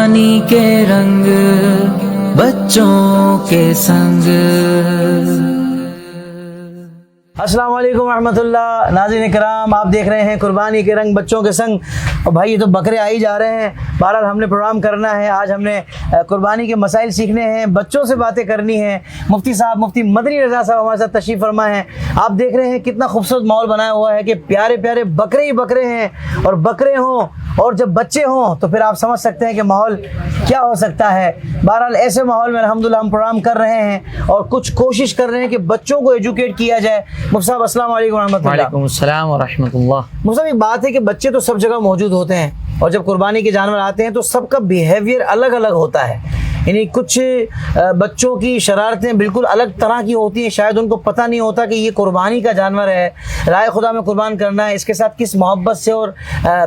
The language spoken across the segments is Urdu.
قربانی کے رنگ بچوں کے سنگ۔ السلام علیکم ورحمۃ اللہ۔ ناظرین کرام، آپ دیکھ رہے ہیں قربانی کے رنگ بچوں کے سنگ۔ اور بھائی یہ تو بکرے آ ہی جا رہے ہیں، بہرحال ہم نے پروگرام کرنا ہے۔ آج ہم نے قربانی کے مسائل سیکھنے ہیں، بچوں سے باتیں کرنی ہیں۔ مفتی صاحب، مفتی مدنی رضا صاحب ہمارے ساتھ تشریف فرما ہیں۔ آپ دیکھ رہے ہیں کتنا خوبصورت ماحول بنایا ہوا ہے کہ پیارے پیارے بکرے ہی بکرے ہیں، اور بکرے ہوں اور جب بچے ہوں تو پھر آپ سمجھ سکتے ہیں کہ ماحول کیا ہو سکتا ہے۔ بہرحال ایسے ماحول میں الحمدللہ ہم پروگرام کر رہے ہیں اور کچھ کوشش کر رہے ہیں کہ بچوں کو ایجوکیٹ کیا جائے۔ مفتی صاحب السلام علیکم ورحمۃ اللہ۔ وعلیکم السلام ورحمۃ اللہ۔ مفتی صاحب، ایک بات ہے کہ بچے تو سب جگہ موجود ہوتے ہیں، اور جب قربانی کے جانور آتے ہیں تو سب کا بیہیویئر الگ الگ ہوتا ہے۔ یعنی کچھ بچوں کی شرارتیں بالکل الگ طرح کی ہوتی ہیں، شاید ان کو پتہ نہیں ہوتا کہ یہ قربانی کا جانور ہے، رائے خدا میں قربان کرنا ہے، اس کے ساتھ کس محبت سے اور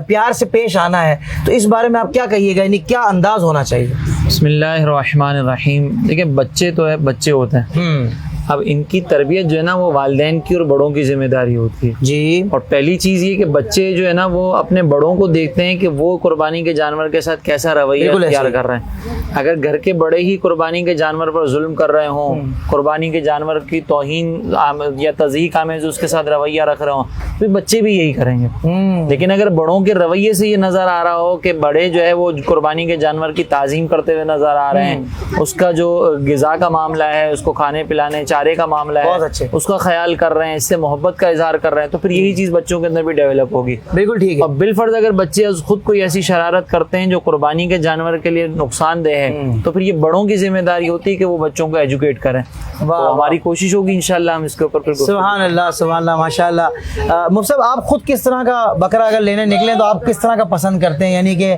پیار سے پیش آنا ہے۔ تو اس بارے میں آپ کیا کہیے گا، یعنی کیا انداز ہونا چاہیے؟ بسم اللہ الرحمن الرحیم۔ دیکھیں، بچے تو ہے، بچے ہوتے ہیں، اب ان کی تربیت جو ہے نا وہ والدین کی اور بڑوں کی ذمہ داری ہوتی ہے جی۔ اور پہلی چیز یہ کہ بچے جو ہے نا وہ اپنے بڑوں کو دیکھتے ہیں کہ وہ قربانی کے جانور کے ساتھ کیسا رویہ اختیار کر رہے ہیں۔ اگر گھر کے بڑے ہی قربانی کے جانور پر ظلم کر رہے ہوں، قربانی کے جانور کی توہین یا تضحیق آمیز اس کے ساتھ رویہ رکھ رہے ہوں، تو بچے بھی یہی کریں گے۔ لیکن اگر بڑوں کے رویے سے یہ نظر آ رہا ہو کہ بڑے جو ہے وہ قربانی کے جانور کی تعظیم کرتے ہوئے نظر آ رہے ہیں، اس کا جو غذا کا معاملہ ہے، اس کو کھانے پلانے چارے کا معاملہ ہے، اس کا خیال کر رہے ہیں، اس سے محبت کا اظہار کر رہے ہیں، تو پھر یہی چیز بچوں کے اندر بھی ڈیولپ ہوگی۔ بالکل ٹھیک ہے۔ اور بالفرض اگر بچے خود کوئی ایسی شرارت کرتے ہیں جو قربانی کے جانور کے لیے نقصان دہ ہے، تو پھر یہ بڑوں کی ذمہ داری ہوتی ہے کہ وہ بچوں کو ایجوکیٹ کریں۔ تو ہماری کوشش ہوگی انشاءاللہ ہم اس کے اوپر سبحان اللہ سبحان اللہ ماشاءاللہ۔ مفتی صاحب، آپ خود کس طرح کا بکرا اگر لینے نکلیں تو آپ کس طرح کا پسند کرتے ہیں؟ یعنی کہ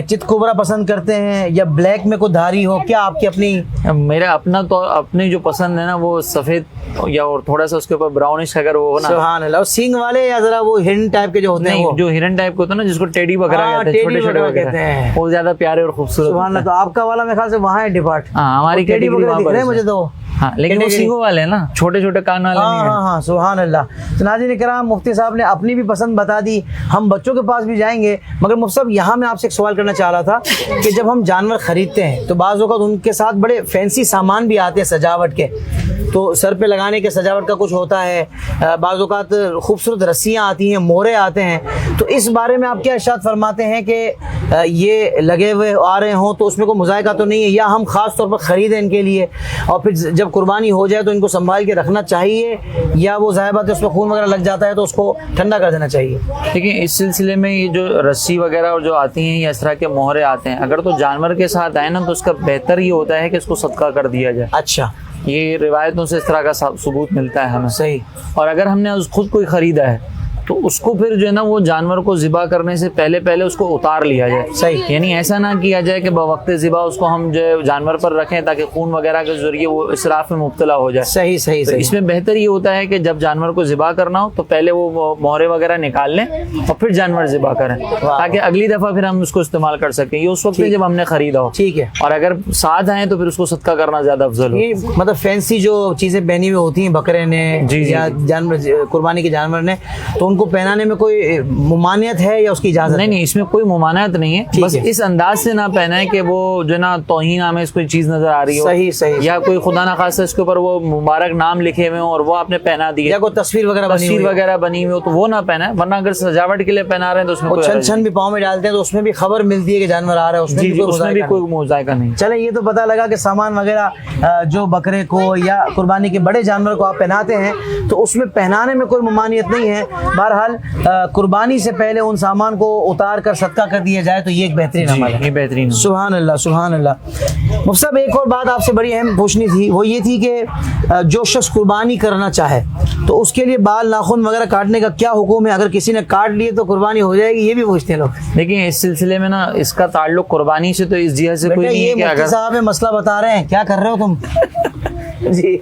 چت کوبرا پسند کرتے ہیں یا بلیک میں کوئی دھاری ہو؟ کیا آپ کی اپنی؟ میرا اپنا تو اپنے جو پسند ہے نا وہ سفید یا اور تھوڑا سا اس کے اوپر براؤنش اگر وہ نا، سبحان اللہ، سینگ والے یا ذرا وہ ہرن ٹائپ کے جو ہوتے ہیں، جو ہرن ٹائپ کے ہوتے ہیں نا، جس کو ٹیڈی بکرا کہتے ہیں، چھوٹے چھوٹے کہتے ہیں، وہ زیادہ پیارے اور خوبصورت۔ سبحان اللہ۔ تو آپ کا والا میرے خیال سے وہاں ہے ڈپارٹ۔ ہاں، ہماری ٹیڈی بکرے دکھ رہے ہیں مجھے تو۔ ہاں، لیکن وہ سینگوں والے ہیں نا، چھوٹے چھوٹے کان والے نہیں ہیں۔ ہاں سبحان اللہ۔ تو ناظرین کرام، مفتی صاحب نے اپنی بھی پسند بتا دی، ہم بچوں کے پاس بھی جائیں گے، مگر مفتی صاحب یہاں میں آپ سے ایک سوال کرنا چاہ رہا تھا کہ جب ہم جانور خریدتے ہیں تو بعض اوقات ان کے ساتھ بڑے فینسی سامان بھی آتے ہیں سجاوٹ کے، تو سر پہ لگانے کے سجاوٹ کا کچھ ہوتا ہے، بعض اوقات خوبصورت رسیاں آتی ہیں، مورے آتے ہیں، تو اس بارے میں آپ کیا ارشاد فرماتے ہیں کہ یہ لگے ہوئے آ رہے ہوں تو اس میں کوئی مذائقہ تو نہیں ہے، یا ہم خاص طور پر خریدیں ان کے لیے اور پھر جب قربانی ہو جائے تو ان کو سنبھال کے رکھنا چاہیے، یا وہ ظاہر بات ہے اس میں خون وغیرہ لگ جاتا ہے تو اس کو ٹھنڈا کر دینا چاہیے؟ لیکن اس سلسلے میں یہ جو رسی وغیرہ اور جو آتی ہیں یا اس طرح کے مہرے آتے ہیں، اگر تو جانور کے ساتھ آئے نا تو اس کا بہتر یہ ہوتا ہے کہ اس کو صدقہ کر دیا جائے۔ اچھا، یہ روایتوں سے اس طرح کا ثبوت ملتا ہے ہمیں۔ صحیح۔ اور اگر ہم نے خود کوئی خریدا ہے تو اس کو پھر جو ہے نا وہ جانور کو ذبح کرنے سے پہلے اس کو اتار لیا جائے۔ صحیح۔ یعنی ایسا نہ کیا جائے کہ بوقت ذبح اس کو ہم جو ہے جانور پر رکھیں تاکہ خون وغیرہ کے ذریعے وہ اسراف میں مبتلا ہو جائے۔ صحیح صحیح تو صحیح۔ اس میں بہتر یہ ہوتا ہے کہ جب جانور کو ذبح کرنا ہو تو پہلے وہ مہرے وغیرہ نکال لیں اور پھر جانور ذبح کریں، تاکہ اگلی دفعہ پھر ہم اس کو استعمال کر سکیں۔ یہ اس وقت جب ہم نے خریدا ہو، ٹھیک ہے۔ اور اگر ساتھ آئیں تو پھر اس کو صدقہ کرنا زیادہ افضل ہو۔ یہ مطلب فینسی جو چیزیں پہنی ہوئی ہوتی ہیں بکرے نے یا جانور قربانی کے جانور نے، تو ان کو پہنانے میں کوئی ممانعت ہے یا اس کی اجازت؟ نہیں، اس میں کوئی ممانعت نہیں ہے، بس اس انداز سے نہ پہنائیں کہ وہ جو نا توہین آمیز کوئی چیز نظر آ رہی ہو، صحیح، یا کوئی خدا نخواستہ اس کے اوپر وہ مبارک نام لکھے ہوئے ہوں اور وہ آپ نے پہنا دیے، یا کوئی تصویر وغیرہ بنی ہوئی ہو تو وہ نہ پہنا، ورنہ اگر سجاوٹ کے لیے پہنا رہے ہیں تو اس میں کوئی چھن بھی پاؤں میں ڈالتے ہیں تو اس میں بھی خبر ملتی ہے کہ جانور آ رہا ہے، اس میں بھی کوئی مذائقہ نہیں۔ چلیں، یہ تو پتہ لگا کہ سامان وغیرہ جو بکرے کو یا قربانی کے بڑے جانور کو آپ پہناتے ہیں تو اس میں پہنانے میں کوئی ممانعت نہیں ہے، بہرحال قربانی سے پہلے ان سامان کو اتار کر صدقہ کر دیا جائے تو یہ ایک بہترین عمل ہے۔ یہ بہترین۔ سبحان اللہ سبحان اللہ۔ مفتی صاحب، ایک اور بات آپ سے بڑی اہم پوچھنی تھی، وہ یہ تھی کہ جو شخص قربانی کرنا چاہے تو اس کے لیے بال ناخن وغیرہ کاٹنے کا کیا حکم ہے؟ اگر کسی نے کاٹ لیے تو قربانی ہو جائے گی؟ یہ بھی پوچھتے ہیں لوگ۔ دیکھیں، اس سلسلے میں نا اس کا تعلق قربانی سے تو اس جہت سے کوئی نہیں ہے کہ مفتی صاحب مسئلہ بتا رہے ہیں، کیا کر رہے ہو تم؟ جی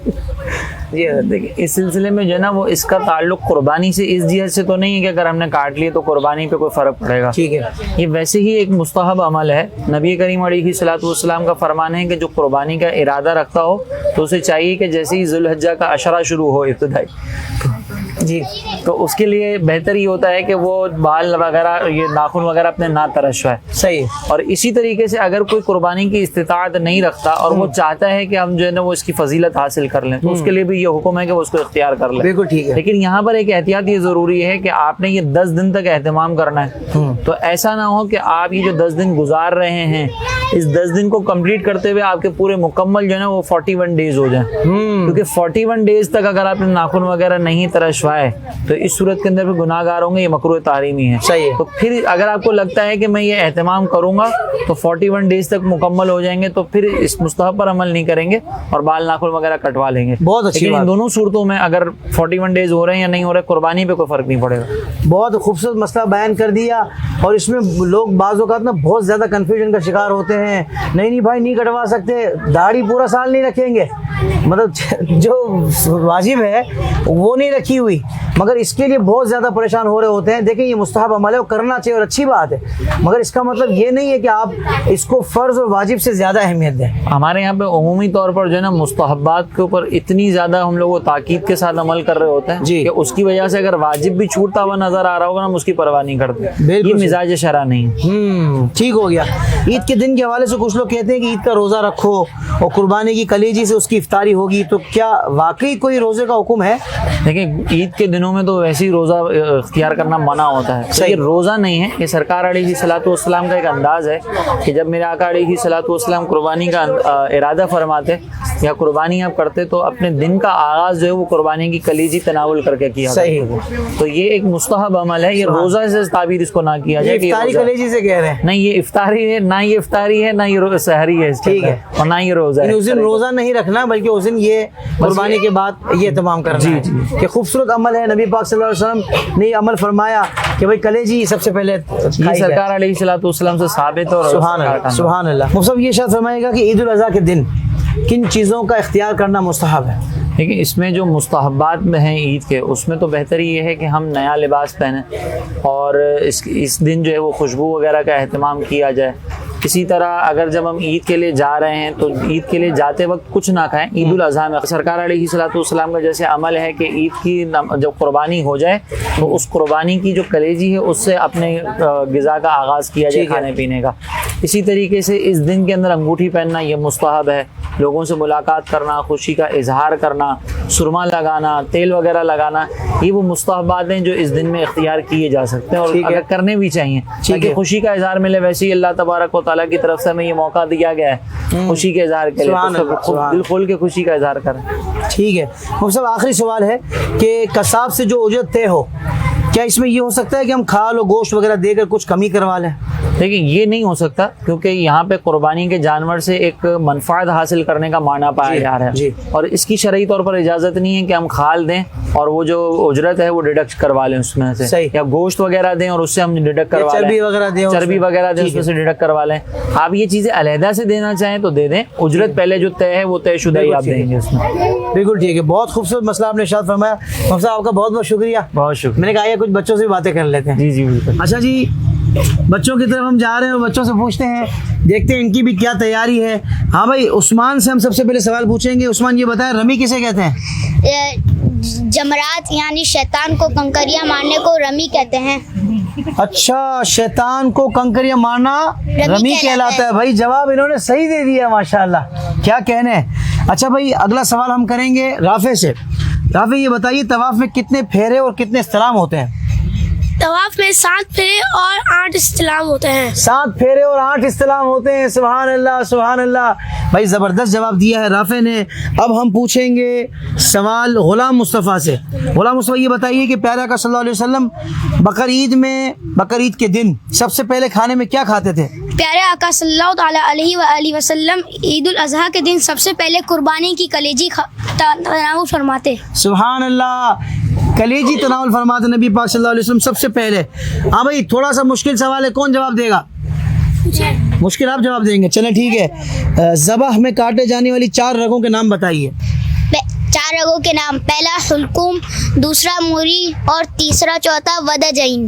دیکھیں، اس سلسلے میں جو ہے نا وہ اس کا تعلق قربانی سے اس جہت سے تو نہیں ہے کہ اگر ہم نے کاٹ لیے تو قربانی پہ کوئی فرق پڑے گا۔ ٹھیک ہے۔ یہ ویسے ہی ایک مستحب عمل ہے۔ نبی کریم علیہ الصلوۃ والسلام کا فرمان ہے کہ جو قربانی کا ارادہ رکھتا ہو تو اسے چاہیے کہ جیسے ہی ذوالحجہ کا عشرہ شروع ہو ابتدائی جی تو اس کے لیے بہتر یہ ہوتا ہے کہ وہ بال وغیرہ یہ ناخن وغیرہ اپنے نہ ترشوائے. صحیح. اور اسی طریقے سے اگر کوئی قربانی کی استطاعت نہیں رکھتا اور وہ چاہتا ہے کہ ہم جو ہے نا وہ اس کی فضیلت حاصل کر لیں تو اس کے لیے بھی یہ حکم ہے کہ وہ اس کو اختیار کر لیں. بالکل ٹھیک ہے. لیکن یہاں پر ایک احتیاط یہ ضروری ہے کہ آپ نے یہ 10 دن تک اہتمام کرنا ہے. تو ایسا نہ ہو کہ آپ یہ جو 10 دن گزار رہے ہیں اس 10 دن کو کمپلیٹ کرتے ہوئے آپ کے پورے مکمل جو ہے نا وہ 41 ڈیز ہو جائیں. کیونکہ 41 ڈیز تک اگر آپ نے ناخن وغیرہ نہیں ترشوائے تو اس صورت کے اندر بھی گناہ گار ہوں گے, یہ مکروہ تحریمی ہے. صحیح. تو پھر اگر آپ کو لگتا ہے کہ میں یہ اہتمام کروں گا تو 41 ڈیز تک مکمل ہو جائیں گے تو پھر اس مستحب پر عمل نہیں کریں گے اور بال ناخن وغیرہ کٹوا لیں گے. بہت اچھی بات. ان دونوں صورتوں میں اگر 41 ڈیز ہو رہے ہیں یا نہیں ہو رہے قربانی پہ کوئی فرق نہیں پڑے گا. بہت خوبصورت مسئلہ بیان کر دیا. اور اس میں لوگ بعض اوقات نا بہت زیادہ کنفیوژن کا شکار ہوتے ہیں. نہیں بھائی نہیں کٹوا سکتے, داڑھی پورا سال نہیں رکھیں گے, مطلب جو واجب ہے وہ نہیں رکھی ہوئی, مگر اس کے لیے بہت زیادہ پریشان ہو رہے ہوتے ہیں. دیکھیں یہ مستحب عمل ہے, وہ کرنا چاہیے اور اچھی بات ہے, مگر اس کا مطلب یہ نہیں ہے کہ آپ اس کو فرض اور واجب سے زیادہ اہمیت دیں. ہمارے یہاں پہ عمومی طور پر جو ہے نا مستحبات کے اوپر اتنی زیادہ ہم لوگ تاکید کے ساتھ عمل کر رہے ہوتے ہیں جی کہ اس کی وجہ سے اگر واجب بھی چھوٹتا ہوا نظر آ رہا ہوگا نا ہم اس کی پرواہ نہیں کرتے. یہ مزاج شرع نہیں ہے. ٹھیک ہو گیا. عید کے دن کے حوالے سے کچھ لوگ کہتے ہیں کہ عید کا روزہ رکھو اور قربانی کی کلیجی سے اس کی افطاری ہوگی, تو کیا واقعی کوئی روزے کا حکم ہے؟ دیکھیں عید کے دنوں میں تو ویسے ہی روزہ اختیار کرنا منع ہوتا ہے. یہ روزہ نہیں ہے, یہ سرکار علیہ الصلوۃ والسلام کا ایک انداز ہے کہ جب میرے آقا علیہ الصلوۃ والسلام قربانی کا ارادہ فرماتے یا قربانی آپ کرتے تو اپنے دن کا آغاز جو ہے وہ قربانی کی کلیجی تناول کر کے کیا. صحیح. تو یہ ایک مستحب عمل ہے, یہ روزہ سے تعبیر اس کو نہ کیا جائے. افطاری کلیجی سے کہہ رہے ہیں. نہیں یہ افطاری ہے, نہ یہ افطاری ہے, نہ یہ سحری ہے. ٹھیک ہے. اور نہ یہ روزہ ہے. اس دن روزہ نہیں رکھنا بلکہ اس دن یہ قربانی کے بعد یہ اہتمام کرنا ہے. کہ خوبصورت عمل ہے. نبی پاک صلی اللہ علیہ وسلم نے یہ عمل فرمایا کہ بھائی کلیجی سب سے پہلے سرکار علیہ الصلوۃ والسلام سے ثابت اور سبحان اللہ سبحان اللہ. مصطفی یہ شاید فرمائے گا کہ عید الاضحیٰ کے دن کن چیزوں کا اختیار کرنا مستحب ہے؟ لیکن اس میں جو مستحبات میں ہیں عید کے, اس میں تو بہتر یہ ہے کہ ہم نیا لباس پہنیں اور اس دن جو ہے وہ خوشبو وغیرہ کا اہتمام کیا جائے. اسی طرح اگر جب ہم عید کے لیے جا رہے ہیں تو عید کے لیے جاتے وقت کچھ نہ کھائیں. عید الاضحیٰ میں سرکار علیہ الصلوۃ والسلام کا جیسے عمل ہے کہ عید کی جب قربانی ہو جائے تو اس قربانی کی جو کلیجی ہے اس سے اپنے غذا کا آغاز کیا جائے کھانے پینے کا. اسی طریقے سے اس دن کے اندر انگوٹھی پہننا یہ مستحب ہے. لوگوں سے ملاقات کرنا, خوشی کا اظہار کرنا, سرما لگانا, تیل وغیرہ لگانا, یہ وہ مستحبات ہیں جو اس دن میں اختیار کیے جا سکتے ہیں اور اگر کرنے بھی چاہیے تاکہ خوشی کا اظہار ملے. ویسے ہی اللہ تبارک و تعالیٰ کی طرف سے ہمیں یہ موقع دیا گیا ہے خوشی کے اظہار کے لیے, دل کھول کے خوشی کا اظہار کریں. ٹھیک ہے. مفتی صاحب آخری سوال ہے کہ قصاب سے جو اجرت طے ہو, کیا اس میں یہ ہو سکتا ہے کہ ہم کھال اور گوشت وغیرہ دے کر کچھ کمی کروا لیں؟ لیکن یہ نہیں ہو سکتا کیونکہ یہاں پہ قربانی کے جانور سے ایک منفعت حاصل کرنے کا معنی پایا جا رہا ہے اور اس کی شرعی طور پر اجازت نہیں ہے کہ ہم کھال دیں اور وہ جو اجرت ہے وہ ڈیڈکٹ کروا لیں اس میں سے, یا گوشت وغیرہ دیں اور اس سے ہم ڈیڈکٹ کروا لیں, چربی وغیرہ دیں اس میں سے ڈیڈکٹ کروا لیں. آپ یہ چیزیں علیحدہ سے دینا چاہیں تو دے دیں, اجرت پہلے جو طے ہے وہ طے شدہ ہی آپ دیں گے اس میں. بالکل ٹھیک ہے. بہت خوبصورت مسئلہ آپ نے ارشاد فرمایا. مفتی صاحب آپ کا بہت بہت شکریہ. بہت شکریہ. میں نے کہا یہ کچھ بچوں سے بھی باتیں کر لیتے ہیں. جی جی بالکل. اچھا جی, بچوں کی طرف ہم جا رہے ہیں اور بچوں سے پوچھتے ہیں, دیکھتے ہیں ان کی بھی کیا تیاری ہے. ہاں بھائی, عثمان سے ہم سب سے پہلے سوال پوچھیں گے. عثمان یہ بتائیں رمی کسے کہتے ہیں؟ جمرات یعنی شیطان کو کنکریاں مارنے کو رمی کہتے ہیں. اچھا, شیطان کو کنکریاں مارنا رمی کہلاتا ہے. بھائی جواب انہوں نے صحیح دے دیا ماشاءاللہ, کیا کہنے. اچھا بھائی, اگلا سوال ہم کریں گے رافع سے. رافع یہ بتائیے طواف میں کتنے پھیرے اور کتنے استلام ہوتے ہیں؟ طواف میں 7 پھیرے اور 8 استلام ہوتے ہیں. 7 پھیرے اور 8 استلام ہوتے ہیں. سبحان اللہ سبحان اللہ. بھائی زبردست جواب دیا ہے رافع نے. اب ہم پوچھیں گے سوال غلام مصطفیٰ سے. غلام مصطفیٰ یہ بتائیے کہ پیارے آقا صلی اللہ علیہ وسلم بقرعید کے دن سب سے پہلے کھانے میں کیا کھاتے تھے؟ پیارے آقا صلی اللہ تعالیٰ علیہ وآلہ وسلم عید الاضحیٰ کے دن سب سے پہلے قربانی کی کلیجی تناول فرماتے. سبحان اللہ, کلیجی تناول فرماتے نبی پاک صلی اللہ علیہ وسلم سب سے پہلے. ہاں بھائی تھوڑا سا مشکل سوال ہے, کون جواب دے گا؟ مشکل آپ جواب دیں گے, چلیں ٹھیک ہے. ذبح میں کاٹے جانے والی 4 رگوں کے نام بتائیے. 4 رگوں کے نام, پہلا حلقوم, دوسرا موری اور تیسرا چوتھا ودجین.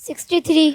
63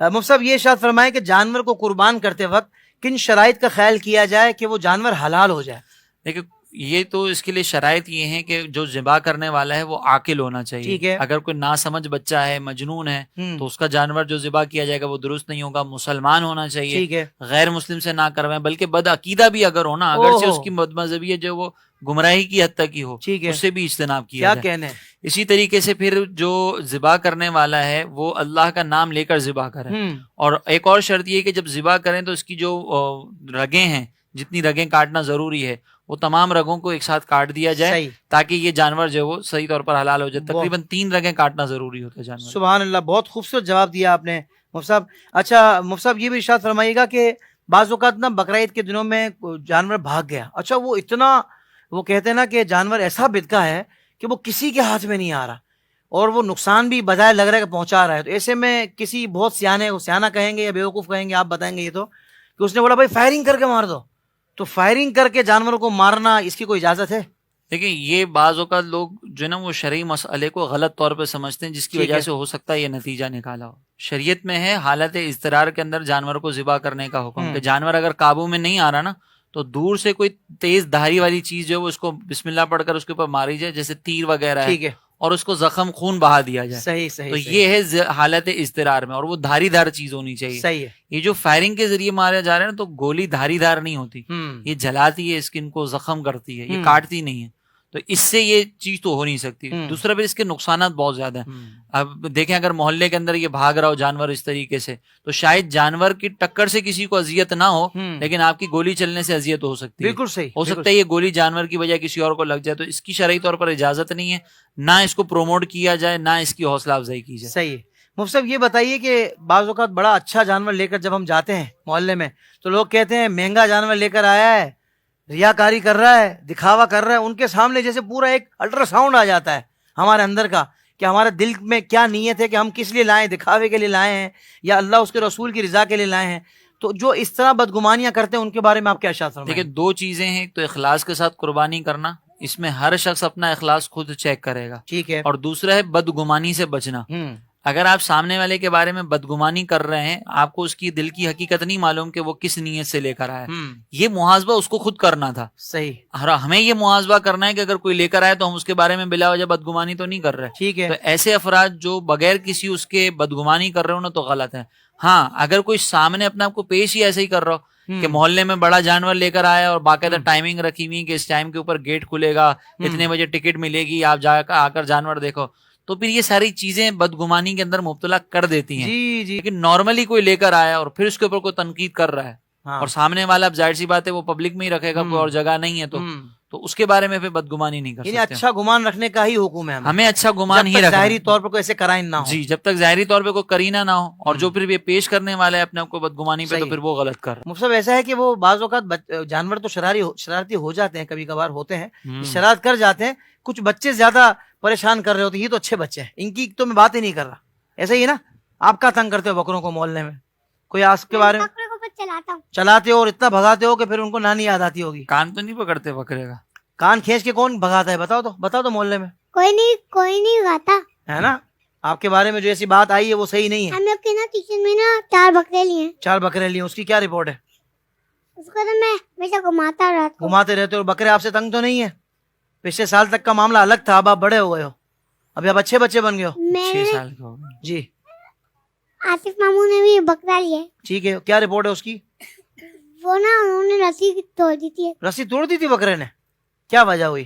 مفتی صاحب یہ ارشاد فرمائیں کہ جانور کو قربان کرتے وقت کن شرائط کا خیال کیا جائے کہ وہ جانور حلال ہو جائے؟ دیکھیں یہ تو اس کے لیے شرائط یہ ہیں کہ جو ذبح کرنے والا ہے وہ عاقل ہونا ٹھیک چاہیے. ہے. اگر کوئی ناسمجھ بچہ ہے، مجنون ہے، تو اس کا جانور جو ذبح کیا جائے گا وہ درست نہیں ہوگا. مسلمان ہونا چاہیے، ٹھیک ہے. غیر مسلم سے نہ کروائیں، بلکہ بد عقیدہ بھی اگر ہو نا، اگرچہ اس کی بد مذہبی ہے جو وہ گمراہی کی حد تک کی ہو، ٹھیک ہے. اس سے بھی اجتناب کیا کیا جائے. کہنے ہیں؟ اسی طریقے سے پھر جو ذبح کرنے والا ہے وہ اللہ کا نام لے کر ذبح کرے. اور ایک اور شرط یہ ہے کہ جب ذبح کریں تو اس کی جو رگیں ہیں، جتنی رگیں کاٹنا ضروری ہے وہ تمام رگوں کو ایک ساتھ کاٹ دیا جائے صحیح. تاکہ یہ جانور جو ہے وہ صحیح طور پر حلال ہو جائے. تقریباً 3 رگیں کاٹنا ضروری ہوتا ہے جانور. سبحان اللہ، بہت خوبصورت جواب دیا آپ نے مفتی صاحب. اچھا مفتی صاحب یہ بھی ارشاد فرمائیے گا کہ بعض اوقات نا بقرعید کے دنوں میں جانور بھاگ گیا، اچھا وہ اتنا، وہ کہتے ہیں نا کہ جانور ایسا بدکا ہے کہ وہ کسی کے ہاتھ میں نہیں آ رہا اور وہ نقصان بھی بجائے لگ رہا ہے کہ پہنچا رہا ہے، تو ایسے میں کسی بہت سیانہ کہیں گے یا بیوقوف کہیں گے، آپ بتائیں گے یہ تو، کہ اس نے بولا بھائی فائرنگ کر کے مار دو، تو فائرنگ کر کے جانوروں کو مارنا اس کی کوئی اجازت ہے؟ دیکھیں یہ بعض اوقات لوگ جو ہے نا وہ شرعی مسئلے کو غلط طور پہ سمجھتے ہیں، جس کی وجہ سے ہو سکتا ہے یہ نتیجہ نکالا ہو. شریعت میں ہے حالت اضطرار کے اندر جانور کو ذبح کرنے کا حکم، کہ جانور اگر قابو میں نہیں آ رہا نا تو دور سے کوئی تیز دھاری والی چیز جو ہے وہ اس کو بسم اللہ پڑھ کر اس کے اوپر ماری جائے، جیسے تیر وغیرہ ہے، اور اس کو زخم خون بہا دیا جائے. صحیح. تو یہ ہے حالت اضطرار میں، اور وہ دھاری دھار چیز ہونی چاہیے. صحیح ہے. یہ جو فائرنگ کے ذریعے مارے جا رہے ہیں نا، تو گولی دھاری دھار نہیں ہوتی، یہ جلاتی ہے، اسکن کو زخم کرتی ہے، یہ کاٹتی نہیں ہے. تو اس سے یہ چیز تو ہو نہیں سکتی. دوسرا پھر اس کے نقصانات بہت زیادہ ہیں. اب دیکھیں اگر محلے کے اندر یہ بھاگ رہا ہو جانور اس طریقے سے، تو شاید جانور کی ٹکر سے کسی کو اذیت نہ ہو، لیکن آپ کی گولی چلنے سے اذیت ہو سکتی ہے. بالکل صحیح. ہو سکتا ہے یہ گولی جانور کی وجہ کسی اور کو لگ جائے. تو اس کی شرعی طور پر اجازت نہیں ہے، نہ اس کو پروموٹ کیا جائے، نہ اس کی حوصلہ افزائی کی جائے. صحیح. مفتی صاحب یہ بتائیے کہ بعض اوقات بڑا اچھا جانور لے کر جب ہم جاتے ہیں محلے میں، تو لوگ کہتے ہیں مہنگا جانور لے کر آیا ہے، ریاکاری کر رہا ہے، دکھاوا کر رہا ہے. ان کے سامنے جیسے پورا ایک الٹرا ساؤنڈ آ جاتا ہے ہمارے اندر کا، کہ ہمارے دل میں کیا نیت ہے، کہ ہم کس لیے لائیں، دکھاوے کے لیے لائے ہیں یا اللہ اس کے رسول کی رضا کے لیے لائے ہیں. تو جو اس طرح بدگمانیاں کرتے ہیں ان کے بارے میں آپ کیا ارشاد فرمائیں؟ دیکھیں 2 چیزیں ہیں، ایک تو اخلاص کے ساتھ قربانی کرنا، اس میں ہر شخص اپنا اخلاص خود چیک کرے گا. ٹھیک ہے. اور دوسرا ہے بدگمانی سے بچنا. اگر آپ سامنے والے کے بارے میں بدگمانی کر رہے ہیں، آپ کو اس کی دل کی حقیقت نہیں معلوم کہ وہ کس نیت سے لے کر آیا. یہ محاسبہ اس کو خود کرنا تھا. صحیح. اور ہمیں یہ محاسبہ کرنا ہے کہ اگر کوئی لے کر آئے تو ہم اس کے بارے میں بلا وجہ بدگمانی تو نہیں کر رہے. ٹھیک ہے. تو ایسے افراد جو بغیر کسی اس کے بدگمانی کر رہے ہو نا تو غلط ہے. ہاں اگر کوئی سامنے اپنے آپ کو پیش ہی ایسے ہی کر رہا ہو کہ محلے میں بڑا جانور لے کر آیا اور باقاعدہ ٹائمنگ رکھی ہوئی کہ اس ٹائم کے اوپر گیٹ کھلے گا، اتنے بجے ٹکٹ ملے گی، آپ آ کر جانور دیکھو، تو پھر یہ ساری چیزیں بدگمانی کے اندر مبتلا کر دیتی ہیں. جی جی. لیکن نارملی کوئی لے کر آیا اور پھر اس کے اوپر کوئی تنقید کر رہا ہے اور سامنے والا اب ظاہر سی بات ہے وہ پبلک میں ہی رکھے گا، کوئی اور جگہ نہیں ہے، تو اس کے بارے میں پھر بدگمانی نہیں کر یعنی سکتے. اچھا گمان رکھنے کا ہی حکم ہے ہمیں اچھا گمان ہی رکھنا ظاہری طور پر کوئی ایسے کرائن نہ ہو. جی، جب تک ظاہری طور پہ کوئی کرینہ نہ ہو، اور جو پھر یہ پیش کرنے والا ہے اپنے آپ کو بدگمانی پہ، تو پھر وہ غلط کر رہا ہے. مفتی صاحب ایسا ہے کہ وہ بعض اوقات جانور تو شرارتی ہو جاتے ہیں، کبھی کبھار ہوتے ہیں، شرارت کر جاتے ہیں، کچھ بچے زیادہ پریشان کر رہے ہوتے ہیں. یہ تو اچھے بچے ہیں، ان کی تو میں بات ہی نہیں کر رہا. ایسا ہی ہے نا، آپ کا تنگ کرتے ہو بکروں کو محلے میں، کوئی آپ کے بارے میں چلاتے ہو اور اتنا بھگاتے ہو کہ پھر ان کو نانی یاد آتی ہوگی. کان تو نہیں پکڑتے بکرے کا؟ کان کھینچ کے کون بھگاتا ہے؟ بتاؤ تو محلے میں کوئی نہیں بھگاتا ہے نا. آپ کے بارے میں جو ایسی بات آئی ہے وہ صحیح نہیں ہے. ہم لوگ کے نا کچن میں نا 4 بکرے لیے ہیں. 4 بکرے لیے، اس کی کیا رپورٹ ہے؟ اس کو تو میں ہمیشہ گھماتے رہتے ہو. بکرے آپ سے تنگ تو نہیں ہے؟ پچھلے سال تک کا معاملہ الگ تھا، اب آپ بڑے ہو گئے ہو، ابھی آپ اچھے بچے بن گئے ہو. 6 سال کا ہو گیا. جی. آصف ماموں نے بھی بکرا لیا ہے. ٹھیک ہے، کیا رپورٹ ہے اس کی؟ وہ نا انہوں نے رسی توڑ دی تھی. رسی توڑ دی تھی بکرے نے؟ کیا وجہ ہوئی؟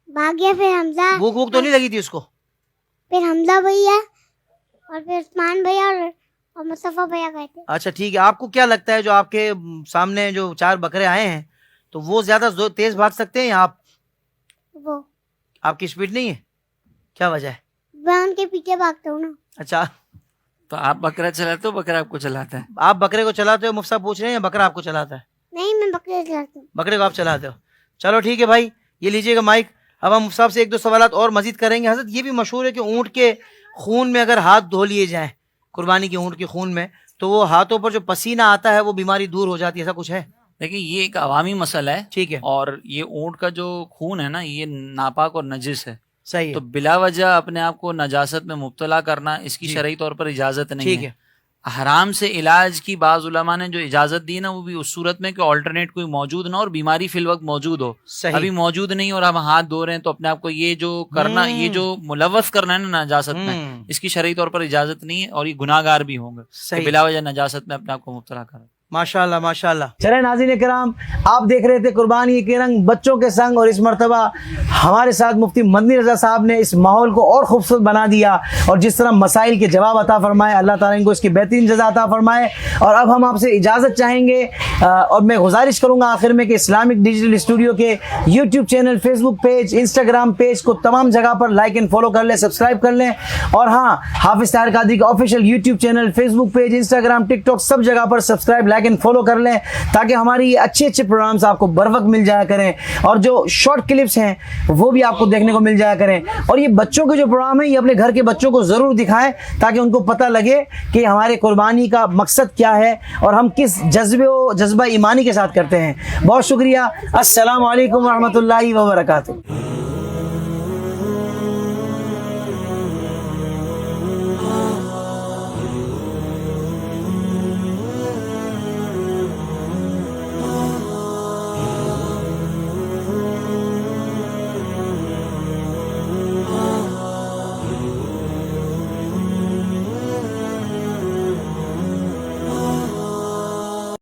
بھاگ گیا. پھر حمزہ، بھوک تو نہیں لگی تھی اس کو؟ پھر حمزہ بھیا اور پھر عثمان بھیا اور مصطفیٰ بھیا گئے تھے. اچھا ٹھیک ہے. آپ کو کیا لگتا ہے جو آپ کے سامنے جو 4 بکرے آئے ہیں تو وہ زیادہ تیز بھاگ سکتے ہیں یا آپ کی اسپیڈ نہیں ہے؟ کیا وجہ ہے؟ میں ان کے پیچھے بھاگتا ہوں نا. اچھا، تو آپ بکرا چلاتے ہو، بکرا آپ کو چلاتا ہے؟ آپ بکرے کو چلاتے ہو؟ مفتی صاحب پوچھ رہے ہیں یا بکرا آپ کو چلاتا ہے؟ نہیں، میں بکرے چلاتا ہوں. بکرے کو آپ چلاتے ہو. چلو ٹھیک ہے بھائی، یہ لیجیے گا مائک. اب ہم مفتی صاحب سے 1-2 سوالات اور مزید کریں گے. حضرت یہ بھی مشہور ہے کہ اونٹ کے خون میں اگر ہاتھ دھو لیے جائیں، قربانی کے اونٹ کے خون میں، تو وہ ہاتھوں پر جو پسینہ آتا ہے وہ بیماری دور ہو جاتی ہے، ایسا کچھ ہے؟ دیکھیں یہ ایک عوامی مسئلہ ہے. ٹھیک ہے. اور یہ اونٹ کا جو خون ہے نا، یہ ناپاک اور نجس ہے. صحیح ہے. تو بلا وجہ اپنے آپ کو نجاست میں مبتلا کرنا اس کی شرعی طور پر اجازت نہیں ٹھیک ہے. حرام سے علاج کی بعض علماء نے جو اجازت دی نا وہ بھی اس صورت میں کہ آلٹرنیٹ کوئی موجود نہ ہو اور بیماری فی الوقت موجود ہو. صحیح. ابھی موجود نہیں اور ہم ہاتھ دھو رہے ہیں تو اپنے آپ کو یہ جو کرنا یہ جو ملوث کرنا ہے نا نجاست میں اس کی شرعی طور پر اجازت نہیں ہے اور یہ گناہ گار بھی ہوں گے کہ بلا وجہ نجاست میں اپنے آپ کو مبتلا کریں. ماشاءاللہ ماشاءاللہ. چلے ناظرین کرام آپ دیکھ رہے تھے قربانی کے رنگ بچوں کے سنگ اور اس مرتبہ ہمارے ساتھ مفتی مدنی رضا صاحب نے اس ماحول کو اور خوبصورت بنا دیا اور جس طرح مسائل کے جواب عطا فرمائے اللہ تعالیٰ ان کو اس کی بہترین جزا عطا فرمائے. اور اب ہم آپ سے اجازت چاہیں گے اور میں گزارش کروں گا آخر میں کہ اسلامک ڈیجیٹل اسٹوڈیو کے یوٹیوب چینل فیس بک پیج انسٹاگرام پیج کو تمام جگہ پر لائک اینڈ فالو کر لیں سبسکرائب کر لیں اور ہاں حافظ طاہر قادری کا آفیشیل یوٹیوب چینل فیس بک پیج انسٹاگرام ٹک ٹاک سب جگہ پر سبسکرائب لائک اینڈ فالو کر لیں تاکہ ہماری یہ اچھے اچھے پروگرامز آپ کو بر وقت مل جایا کریں اور جو شارٹ کلپس ہیں وہ بھی آپ کو دیکھنے کو مل جایا کریں. اور یہ بچوں کے جو پروگرام ہیں یہ اپنے گھر کے بچوں کو ضرور دکھائیں تاکہ ان کو پتہ لگے کہ ہمارے قربانی کا مقصد کیا ہے اور ہم کس جذبہ ایمانی کے ساتھ کرتے ہیں. بہت شکریہ. السلام علیکم ورحمۃ اللہ وبرکاتہ.